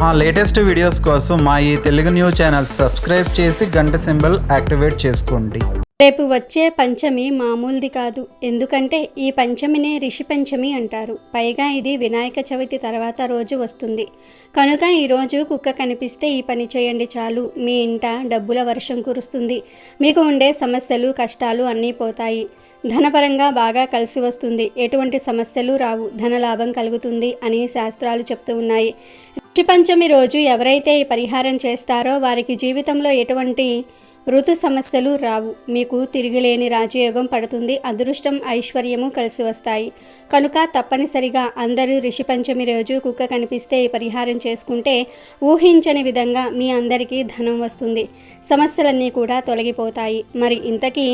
మా latest videos కోసం మా ఈ తెలుగు న్యూస్ ఛానల్ సబ్స్క్రైబ్ చేసి గంట సింబల్ యాక్టివేట్ చేసుకోండి. రేపు వచ్చే పంచమి మామూలుది కాదు. ఎందుకంటే ఈ పంచమినే రిషి పంచమి అంటారు. పైగా ఇది వినాయక చవితి తర్వాత రోజు వస్తుంది కనుక ఈరోజు కుక్క కనిపిస్తే ఈ పని చేయండి చాలు, మీ ఇంట డబ్బుల వర్షం కురుస్తుంది. మీకు ఉండే సమస్యలు కష్టాలు అన్నీ పోతాయి. ధనపరంగా బాగా కలిసి వస్తుంది. ఎటువంటి సమస్యలు రావు, ధనలాభం కలుగుతుంది అని శాస్త్రాలు చెప్తూ ఉన్నాయి. రిషి పంచమి రోజు ఎవరైతే ఈ పరిహారం చేస్తారో వారికి జీవితంలో ఎటువంటి ఋతు సమస్యలు రావు. మీకు తిరిగిలేని రాజయోగం పడుతుంది. అదృష్టం ఐశ్వర్యము కలిసి వస్తాయి. కనుక తప్పనిసరిగా అందరూ రిషి పంచమి రోజు కుక్క కనిపిస్తే ఈ పరిహారం చేసుకుంటే ఊహించని విధంగా మీ అందరికీ ధనం వస్తుంది. సమస్యలన్నీ కూడా తొలగిపోతాయి. మరి ఇంతకీ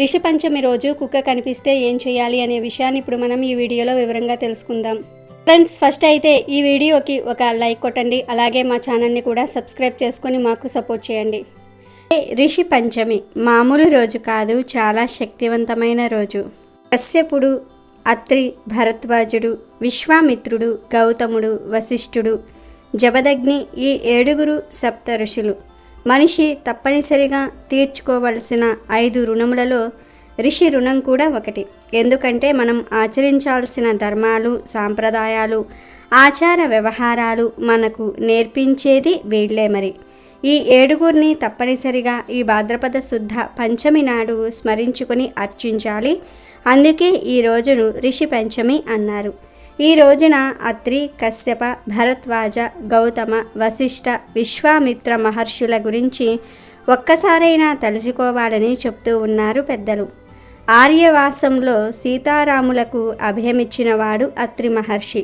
రిషి పంచమి రోజు కుక్క కనిపిస్తే ఏం చేయాలి అనే విషయాన్ని ఇప్పుడు మనం ఈ వీడియోలో వివరంగా తెలుసుకుందాం. ఫ్రెండ్స్, ఫస్ట్ అయితే ఈ వీడియోకి ఒక లైక్ కొట్టండి. అలాగే మా ఛానల్ని కూడా సబ్స్క్రైబ్ చేసుకొని మాకు సపోర్ట్ చేయండి. రిషి పంచమి మామూలు రోజు కాదు, చాలా శక్తివంతమైన రోజు. కశ్యపుడు, అత్రి, భరద్వాజుడు, విశ్వామిత్రుడు, గౌతముడు, వశిష్ఠుడు, జమదగ్ని ఈ 7 సప్త ఋషులు. మనిషి తప్పనిసరిగా తీర్చుకోవలసిన 5 రుణములలో రిషి రుణం కూడా ఒకటి. ఎందుకంటే మనం ఆచరించాల్సిన ధర్మాలు, సాంప్రదాయాలు, ఆచార వ్యవహారాలు మనకు నేర్పించేది వీళ్ళే. మరి ఈ 7 తప్పనిసరిగా ఈ భాద్రపద శుద్ధ పంచమి నాడు స్మరించుకొని అర్చించాలి. అందుకే ఈ రోజును రిషి పంచమి అన్నారు. ఈ రోజున అత్రి, కశ్యప, భరద్వాజ, గౌతమ, వశిష్ఠ, విశ్వామిత్ర మహర్షుల గురించి ఒక్కసారైనా తలుచుకోవాలని చెప్తూ ఉన్నారు పెద్దలు. ఆర్యవాసంలో సీతారాములకు అభయమిచ్చినవాడు అత్రి మహర్షి.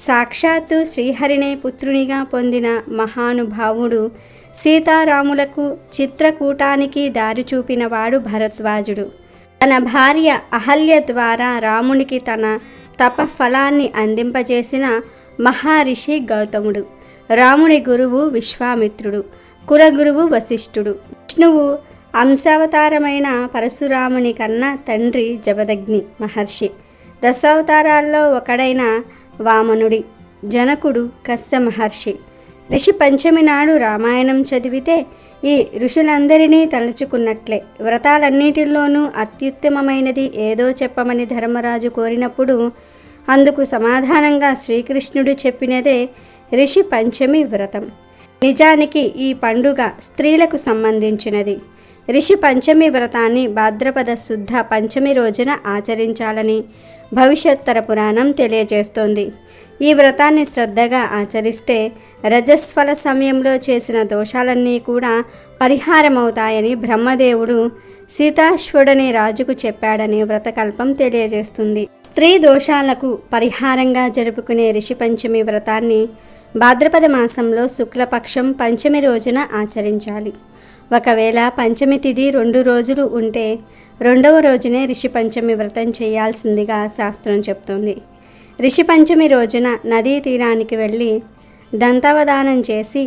సాక్షాత్తు శ్రీహరినే పుత్రునిగా పొందిన మహానుభావుడు. సీతారాములకు చిత్రకూటానికి దారి చూపినవాడు భరద్వాజుడు. తన భార్య అహల్య ద్వారా రామునికి తన తపఫలాన్ని అందింపజేసిన మహర్షి గౌతముడు. రాముని గురువు విశ్వామిత్రుడు, కులగురువు వశిష్ఠుడు. విష్ణువు అంశావతారమైన పరశురాముని కన్నా తండ్రి జమదగ్ని మహర్షి. దశావతారాల్లో ఒకడైన వామనుడి జనకుడు కశ్య మహర్షి. రిషి పంచమి నాడు రామాయణం చదివితే ఈ ఋషులందరినీ తలుచుకున్నట్లే. వ్రతాలన్నిటిలోనూ అత్యుత్తమమైనది ఏదో చెప్పమని ధర్మరాజు కోరినప్పుడు అందుకు సమాధానంగా శ్రీకృష్ణుడు చెప్పినదే రిషి పంచమి వ్రతం. నిజానికి ఈ పండుగ స్త్రీలకు సంబంధించినది. రిషి పంచమి వ్రతాన్ని భాద్రపద శుద్ధ పంచమి రోజున ఆచరించాలని భవిష్యోత్తర పురాణం తెలియజేస్తోంది. ఈ వ్రతాన్ని శ్రద్ధగా ఆచరిస్తే రజస్వల సమయంలో చేసిన దోషాలన్నీ కూడా పరిహారమవుతాయని బ్రహ్మదేవుడు సీతాశ్వరుడనే రాజుకు చెప్పాడని వ్రతకల్పం తెలియజేస్తుంది. స్త్రీ దోషాలకు పరిహారంగా జరుపుకునే రిషి పంచమి వ్రతాన్ని భాద్రపద మాసంలో శుక్లపక్షం పంచమి రోజున ఆచరించాలి. ఒకవేళ పంచమి తిథి 2 రోజులు ఉంటే 2వ రోజునే రిషి పంచమి వ్రతం చేయాల్సిందిగా శాస్త్రం చెప్తుంది. రిషి పంచమి రోజున నదీ తీరానికి వెళ్ళి దంతావదానం చేసి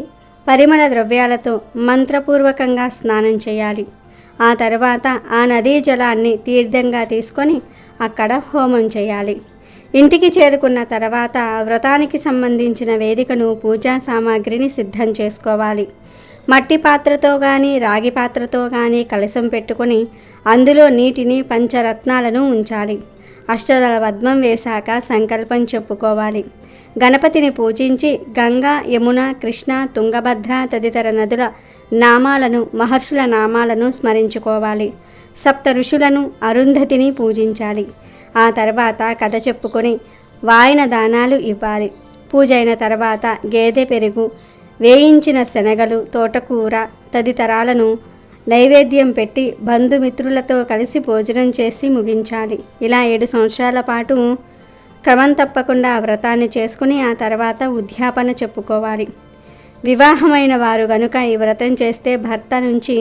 పరిమళ ద్రవ్యాలతో మంత్రపూర్వకంగా స్నానం చేయాలి. ఆ తర్వాత ఆ నదీ జలాన్ని తీర్థంగా తీసుకొని అక్కడ హోమం చేయాలి. ఇంటికి చేరుకున్న తర్వాత వ్రతానికి సంబంధించిన వేదికను, పూజా సామాగ్రిని సిద్ధం చేసుకోవాలి. మట్టి పాత్రతో కానీ రాగి పాత్రతో కానీ కలశం పెట్టుకొని అందులో నీటిని, పంచరత్నాలను ఉంచాలి. అష్టదళ పద్మం వేశాక సంకల్పం చెప్పుకోవాలి. గణపతిని పూజించి గంగా, యమున, కృష్ణ, తుంగభద్ర తదితర నదుల నామాలను, మహర్షుల నామాలను స్మరించుకోవాలి. సప్త ఋషులను, అరుంధతిని పూజించాలి. ఆ తర్వాత కథ చెప్పుకొని వాయన దానాలు ఇవ్వాలి. పూజ అయిన తర్వాత గేదె పెరుగు, వేయించిన శనగలు, తోటకూర తదితరాలను నైవేద్యం పెట్టి బంధుమిత్రులతో కలిసి భోజనం చేసి ముగించాలి. ఇలా 7 సంవత్సరాల పాటు క్రమం తప్పకుండా వ్రతాన్ని చేసుకుని ఆ తర్వాత ఉద్యాపన చెప్పుకోవాలి. వివాహమైన వారు గనుక ఈ వ్రతం చేస్తే భర్త నుంచి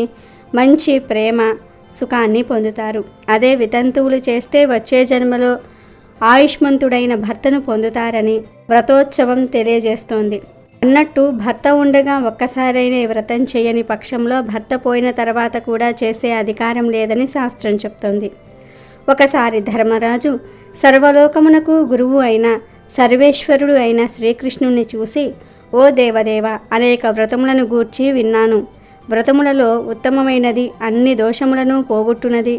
మంచి ప్రేమ, సుఖాన్ని పొందుతారు. అదే వితంతువులు చేస్తే వచ్చే జన్మలో ఆయుష్మంతుడైన భర్తను పొందుతారని వ్రతోత్సవం తెలియజేస్తోంది. అన్నట్టు భర్త ఉండగా ఒక్కసారైనా వ్రతం చేయని పక్షంలో భర్త పోయిన తర్వాత కూడా చేసే అధికారం లేదని శాస్త్రం చెప్తోంది. ఒకసారి ధర్మరాజు సర్వలోకమునకు గురువు అయిన సర్వేశ్వరుడు అయిన శ్రీకృష్ణుని చూసి ఓ దేవదేవ, అనేక వ్రతములను గూర్చి విన్నాను. వ్రతములలో ఉత్తమమైనది, అన్ని దోషములను పోగొట్టునది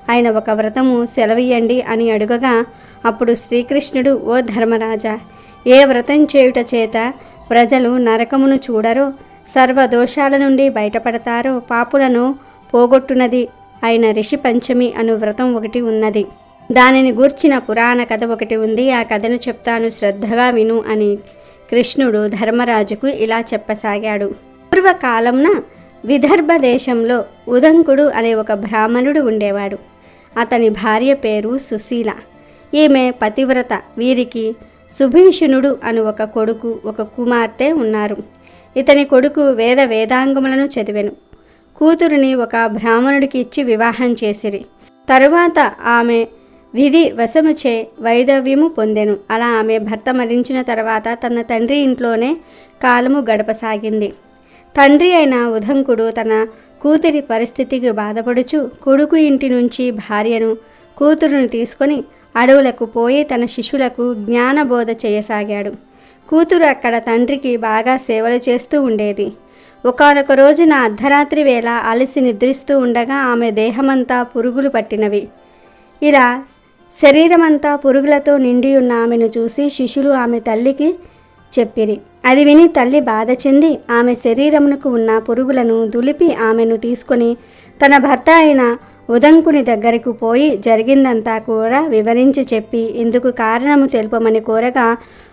అయిన ఒక వ్రతము సెలవియండి అని అడుగగా, అప్పుడు శ్రీకృష్ణుడు, ఓ ధర్మరాజా, ఏ వ్రతం చేయుట చేత ప్రజలు నరకమును చూడరో, సర్వ దోషాల నుండి బయటపడతారో, పాపులను పోగొట్టునది అయిన రిషి పంచమి అను వ్రతం ఒకటి ఉన్నది. దానిని గూర్చిన పురాణ కథ ఒకటి ఉంది. ఆ కథను చెప్తాను, శ్రద్ధగా విను అని కృష్ణుడు ధర్మరాజుకు ఇలా చెప్పసాగాడు. పూర్వకాలంన విదర్భ దేశంలో ఉదంకుడు అనే ఒక బ్రాహ్మణుడు ఉండేవాడు. అతని భార్య పేరు సుశీల. ఈమె పతివ్రత. వీరికి సుభీషణుడు అను ఒక కొడుకు, ఒక కుమార్తె ఉన్నారు. ఇతని కొడుకు వేదాంగములను చదివెను. కూతురిని ఒక బ్రాహ్మణుడికి ఇచ్చి వివాహం చేసిరి. తరువాత ఆమె విధి వశముచే వైదవ్యము పొందెను. అలా ఆమె భర్త మరణించిన తర్వాత తన తండ్రి ఇంట్లోనే కాలము గడపసాగింది. తండ్రి అయిన ఉదంకుడు తన కూతురి పరిస్థితికి బాధపడుచు కొడుకు ఇంటి నుంచి భార్యను, కూతురును తీసుకొని అడవులకు పోయి తన శిష్యులకు జ్ఞానబోధ చేయసాగాడు. కూతురు అక్కడ తండ్రికి బాగా సేవలు చేస్తూ ఉండేది. ఒకానొక రోజున అర్ధరాత్రి వేళ అలసి నిద్రిస్తూ ఉండగా ఆమె దేహమంతా పురుగులు పట్టినవి. ఇలా శరీరమంతా పురుగులతో నిండి ఉన్న ఆమెను చూసి శిష్యులు ఆమె తల్లికి చెప్పిరి. అది విని తల్లి బాధ చెంది ఆమె శరీరమునకు ఉన్న పురుగులను దులిపి ఆమెను తీసుకొని తన భర్త అయిన ఉదంకుని దగ్గరకు పోయి జరిగిందంతా కూడా వివరించి చెప్పి ఇందుకు కారణము తెలుపమని కోరగా,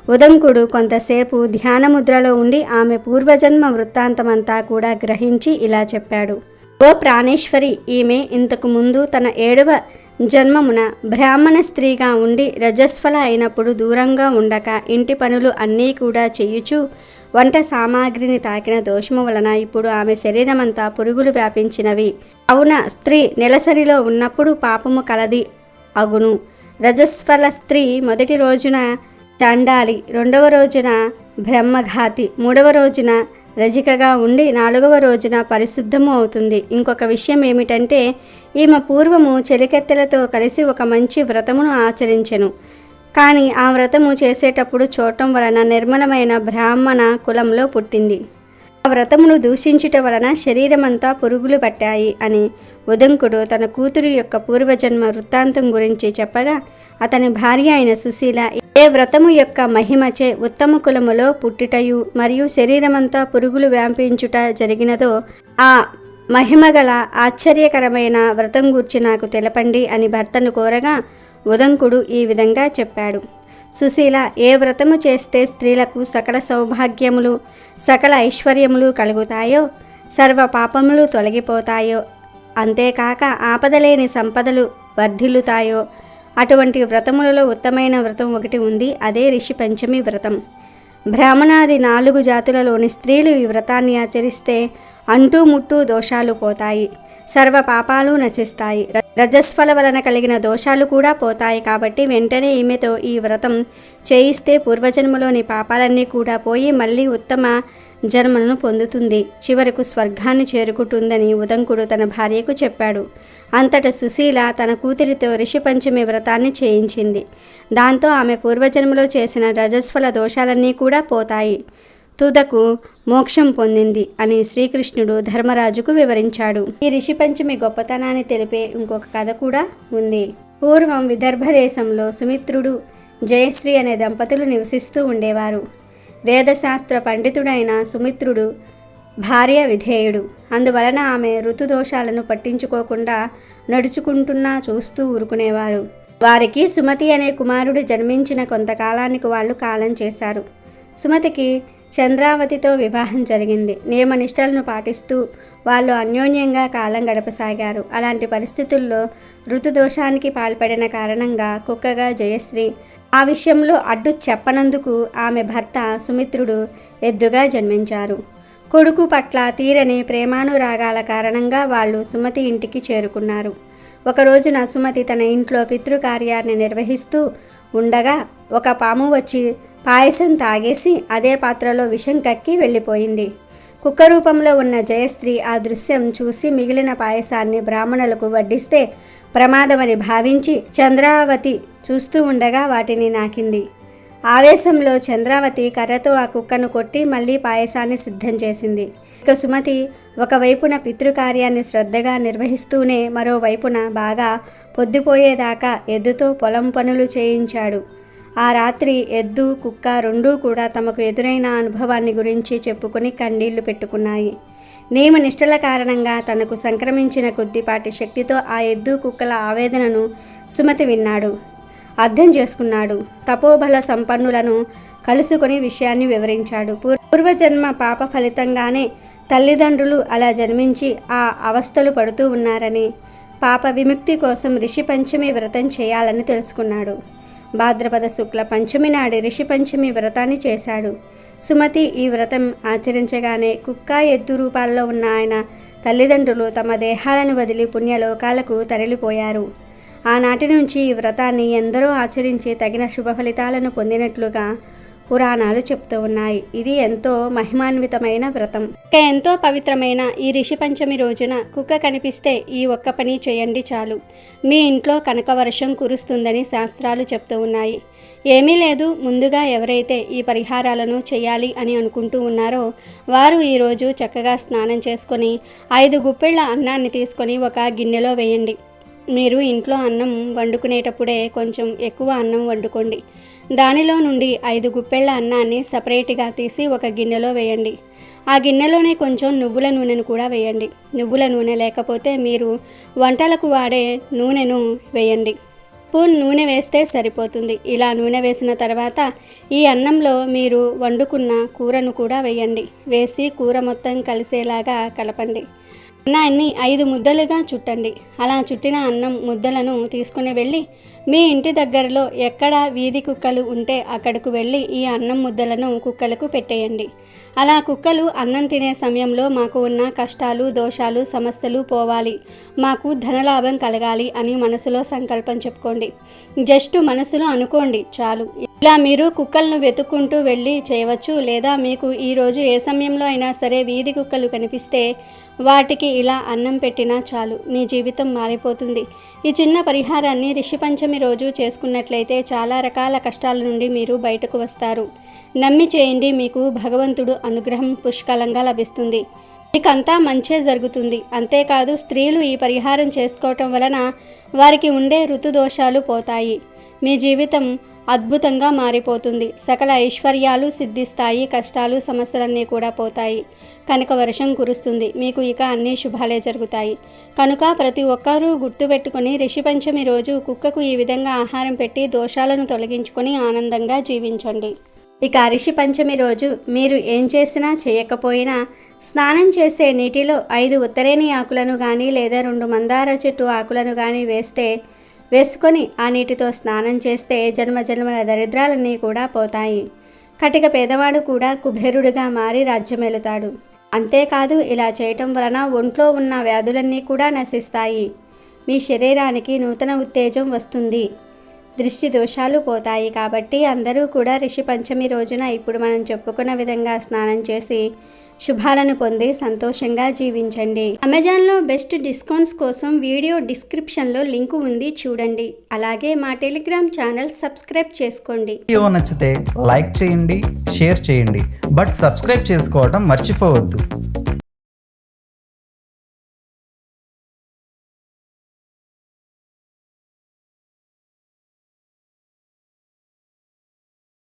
ఉదంకుడు కొంతసేపు ధ్యానముద్రలో ఉండి ఆమె పూర్వజన్మ వృత్తాంతమంతా కూడా గ్రహించి ఇలా చెప్పాడు. ఓ ప్రాణేశ్వరి, ఈమె ఇంతకు ముందు తన 7వ జన్మమున బ్రాహ్మణ స్త్రీగా ఉండి రజస్వల అయినప్పుడు దూరంగా ఉండక ఇంటి పనులు అన్నీ కూడా చేయుచు వంట సామాగ్రిని తాకిన దోషము వలన ఇప్పుడు ఆమె శరీరమంతా పురుగులు వ్యాపించినవి. అవున స్త్రీ నెలసరిలో ఉన్నప్పుడు పాపము కలది అగును. రజస్వల స్త్రీ మొదటి రోజున చాండాలి, 2వ రోజున బ్రహ్మఘాతి, 3వ రోజున రజికగా ఉండి 4వ రోజున పరిశుద్ధము అవుతుంది. ఇంకొక విషయం ఏమిటంటే ఈమె పూర్వము చెలికెత్తెలతో కలిసి ఒక మంచి వ్రతమును ఆచరించెను. కానీ ఆ వ్రతము చేసేటప్పుడు చూడటం వలన నిర్మలమైన బ్రాహ్మణ కులంలో పుట్టింది. ఆ వ్రతమును దూషించుట వలన శరీరమంతా పురుగులు పట్టాయి అని ఉదంకుడు తన కూతురు యొక్క పూర్వజన్మ వృత్తాంతం గురించి చెప్పగా, అతని భార్య అయిన సుశీల ఏ వ్రతము యొక్క మహిమచే ఉత్తమ కులములో పుట్టుటయు మరియు శరీరమంతా పురుగులు వ్యాపించుట జరిగినదో ఆ మహిమగల ఆశ్చర్యకరమైన వ్రతం గూర్చి నాకు తెలపండి అని భర్తను కోరగా, ఉదంకుడు ఈ విధంగా చెప్పాడు. సుశీల, ఏ వ్రతము చేస్తే స్త్రీలకు సకల సౌభాగ్యములు, సకల ఐశ్వర్యములు కలుగుతాయో, సర్వ పాపములు తొలగిపోతాయో, అంతేకాక ఆపదలేని సంపదలు వర్ధిల్లుతాయో, అటువంటి వ్రతములలో ఉత్తమైన వ్రతం ఒకటి ఉంది. అదే రిషి పంచమి వ్రతం. బ్రాహ్మణాది 4 జాతులలోని స్త్రీలు ఈ వ్రతాన్ని ఆచరిస్తే అంటూ ముట్టూ దోషాలు పోతాయి, సర్వ పాపాలు నశిస్తాయి, రజస్వల వలన కలిగిన దోషాలు కూడా పోతాయి. కాబట్టి వెంటనే ఈమెతో ఈ వ్రతం చేయిస్తే పూర్వజన్మలోని పాపాలన్నీ కూడా పోయి మళ్ళీ ఉత్తమ జన్మను పొందుతుంది, చివరకు స్వర్గాన్ని చేరుకుంటుందని ఉదంకుడు తన భార్యకు చెప్పాడు. అంతటా సుశీల తన కూతురితో రిషి పంచమి వ్రతాన్ని చేయించింది. దాంతో ఆమె పూర్వజన్మలో చేసిన రజస్వల దోషాలన్నీ కూడా పోతాయి, తుదకు మోక్షం పొందింది అని శ్రీకృష్ణుడు ధర్మరాజుకు వివరించాడు. ఈ రిషి పంచమి గొప్పతనాన్ని తెలిపే ఇంకొక కథ కూడా ఉంది. పూర్వం విదర్భ దేశంలో సుమిత్రుడు, జయశ్రీ అనే దంపతులు నివసిస్తూ ఉండేవారు. వేదశాస్త్ర పండితుడైన సుమిత్రుడు భార్య విధేయుడు. అందువలన ఆమె ఋతుదోషాలను పట్టించుకోకుండా నడుచుకుంటున్నా చూస్తూ ఊరుకునేవారు. వారికి సుమతి అనే కుమారుడు జన్మించిన కొంతకాలానికి వాళ్ళు కాలం చేశారు. సుమతికి చంద్రావతితో వివాహం జరిగింది. నియమనిష్టలను పాటిస్తూ వాళ్ళు అన్యోన్యంగా కాలం గడపసాగారు. అలాంటి పరిస్థితుల్లో ఋతుదోషానికి పాల్పడిన కారణంగా కుక్కగా జయశ్రీ, ఆ విషయంలో అడ్డు చెప్పనందుకు ఆమె భర్త సుమిత్రుడు ఎద్దుగా జన్మించారు. కొడుకు పట్ల తీరని ప్రేమానురాగాల కారణంగా వాళ్ళు సుమతి ఇంటికి చేరుకున్నారు. ఒక రోజున సుమతి తన ఇంట్లో పితృకార్యాన్ని నిర్వహిస్తూ ఉండగా ఒక పాము వచ్చి పాయసం తాగేసి అదే పాత్రలో విషం కక్కి వెళ్ళిపోయింది. కుక్క రూపంలో ఉన్న జయశ్రీ ఆ దృశ్యం చూసి మిగిలిన పాయసాన్ని బ్రాహ్మణులకు వడ్డిస్తే ప్రమాదమని భావించి చంద్రావతి చూస్తూ ఉండగా వాటిని నాకింది. ఆవేశంలో చంద్రావతి కర్రతో ఆ కుక్కను కొట్టి మళ్ళీ పాయసాన్ని సిద్ధం చేసింది. ఇక సుమతి ఒకవైపున పితృకార్యాన్ని శ్రద్ధగా నిర్వహిస్తూనే మరోవైపున బాగా పొద్దుపోయేదాకా ఎద్దుతో పొలం పనులు చేయించాడు. ఆ రాత్రి ఎద్దు కుక్క రెండూ కూడా తమకు ఎదురైన అనుభవాన్ని గురించి చెప్పుకుని కన్నీళ్లు పెట్టుకున్నాయి. నియమ నిష్టల కారణంగా తనకు సంక్రమించిన కొద్దిపాటి శక్తితో ఆ ఎద్దు కుక్కల ఆవేదనను సుమతి విన్నాడు, అర్థం చేసుకున్నాడు. తపోబల సంపన్నులను కలుసుకొని విషయాన్ని వివరించాడు. పూర్వజన్మ పాప ఫలితంగానే తల్లిదండ్రులు అలా జన్మించి ఆ అవస్థలు పడుతూ ఉన్నారని, పాప విముక్తి కోసం ఋషి పంచమి వ్రతం చేయాలని తెలుసుకున్నాడు. భాద్రపద శుక్ల పంచమి నాడి ఋషి పంచమి వ్రతాన్ని చేశాడు. సుమతి ఈ వ్రతం ఆచరించగానే కుక్క ఎద్దు రూపాల్లో ఉన్న ఆయన తల్లిదండ్రులు తమ దేహాలను వదిలి పుణ్యలోకాలకు తరలిపోయారు. ఆనాటి నుంచి ఈ వ్రతాన్ని ఎందరో ఆచరించి తగిన శుభ ఫలితాలను పొందినట్లుగా పురాణాలు చెప్తూ ఉన్నాయి. ఇది ఎంతో మహిమాన్వితమైన వ్రతం. ఇక ఎంతో పవిత్రమైన ఈ ఋషి పంచమి రోజున కుక్క కనిపిస్తే ఈ ఒక్క పని చేయండి చాలు, మీ ఇంట్లో కనకవర్షం కురుస్తుందని శాస్త్రాలు చెప్తూ ఉన్నాయి. ఏమీ లేదు, ముందుగా ఎవరైతే ఈ పరిహారాలను చేయాలి అని అనుకుంటూ ఉన్నారో వారు ఈరోజు చక్కగా స్నానం చేసుకొని 5 గుప్పెళ్ల అన్నాన్ని తీసుకొని ఒక గిన్నెలో వేయండి. మీరు ఇంట్లో అన్నం వండుకునేటప్పుడే కొంచెం ఎక్కువ అన్నం వండుకోండి. దానిలో నుండి 5 గుప్పెళ్ల అన్నాన్ని సపరేట్గా తీసి ఒక గిన్నెలో వేయండి. ఆ గిన్నెలోనే కొంచెం నువ్వుల నూనెను కూడా వేయండి. నువ్వుల నూనె లేకపోతే మీరు వంటలకు వాడే నూనెను వేయండి. స్పూన్ నూనె వేస్తే సరిపోతుంది. ఇలా నూనె వేసిన తర్వాత ఈ అన్నంలో మీరు వండుకున్న కూరను కూడా వేయండి. వేసి కూర మొత్తం కలిసేలాగా కలపండి. అన్నాన్ని 5 ముద్దలుగా చుట్టండి. అలా చుట్టిన అన్నం ముద్దలను తీసుకుని వెళ్ళి మీ ఇంటి దగ్గరలో ఎక్కడ వీధి కుక్కలు ఉంటే అక్కడకు వెళ్ళి ఈ అన్నం ముద్దలను కుక్కలకు పెట్టేయండి. అలా కుక్కలు అన్నం తినే సమయంలో మాకు ఉన్న కష్టాలు, దోషాలు, సమస్యలు పోవాలి, మాకు ధనలాభం కలగాలి అని మనసులో సంకల్పం చెప్పుకోండి. జస్ట్ మనసులో అనుకోండి చాలు. ఇలా మీరు కుక్కలను వెతుక్కుంటూ వెళ్ళి చేయవచ్చు. లేదా మీకు ఈరోజు ఏ సమయంలో అయినా సరే వీధి కుక్కలు కనిపిస్తే వాటికి ఇలా అన్నం పెట్టినా చాలు, మీ జీవితం మారిపోతుంది. ఈ చిన్న పరిహారాన్ని ఋషి పంచమి రోజు చేసుకున్నట్లయితే చాలా రకాల కష్టాల నుండి మీరు బయటకు వస్తారు. నమ్మి చేయండి, మీకు భగవంతుడు అనుగ్రహం పుష్కలంగా లభిస్తుంది. మీకంతా మంచే జరుగుతుంది. అంతేకాదు స్త్రీలు ఈ పరిహారం చేసుకోవటం వలన వారికి ఉండే ఋతుదోషాలు పోతాయి. మీ జీవితం అద్భుతంగా మారిపోతుంది. సకల ఐశ్వర్యాలు సిద్ధిస్తాయి. కష్టాలు, సమస్యలన్నీ కూడా పోతాయి. కనుక వర్షం కురుస్తుంది. మీకు ఇక అన్ని శుభాలే జరుగుతాయి. కనుక ప్రతి ఒక్కరూ గుర్తుపెట్టుకుని ఋషి పంచమి రోజు కుక్కకు ఈ విధంగా ఆహారం పెట్టి దోషాలను తొలగించుకొని ఆనందంగా జీవించండి. ఇక ఋషి పంచమి రోజు మీరు ఏం చేసినా చేయకపోయినా స్నానం చేసే నీటిలో 5 ఉత్తరేణి ఆకులను కానీ లేదా 2 మందార చెట్టు ఆకులను కానీ వేసుకొని ఆ నీటితో స్నానం చేస్తే జన్మజన్మల దరిద్రాలన్నీ కూడా పోతాయి. కటిక పేదవాడు కూడా కుబేరుడిగా మారి రాజ్యమేలుతాడు. అంతేకాదు ఇలా చేయటం వలన ఒంట్లో ఉన్న వ్యాధులన్నీ కూడా నశిస్తాయి. మీ శరీరానికి నూతన ఉత్తేజం వస్తుంది. దృష్టి దోషాలు పోతాయి. కాబట్టి అందరూ కూడా ఋషి పంచమి రోజున ఇప్పుడు మనం చెప్పుకున్న విధంగా స్నానం చేసి శుభాలను పొంది సంతోషంగా జీవించండి. అమెజాన్లో బెస్ట్ డిస్కౌంట్స్ కోసం వీడియో డిస్క్రిప్షన్లో లింకు ఉంది, చూడండి. అలాగే మా టెలిగ్రామ్ ఛానల్ సబ్స్క్రైబ్ చేసుకోండి. వీడియో నచ్చితే లైక్ చేయండి, షేర్ చేయండి, బట్ సబ్స్క్రైబ్ చేసుకోవడం మర్చిపోవద్దు.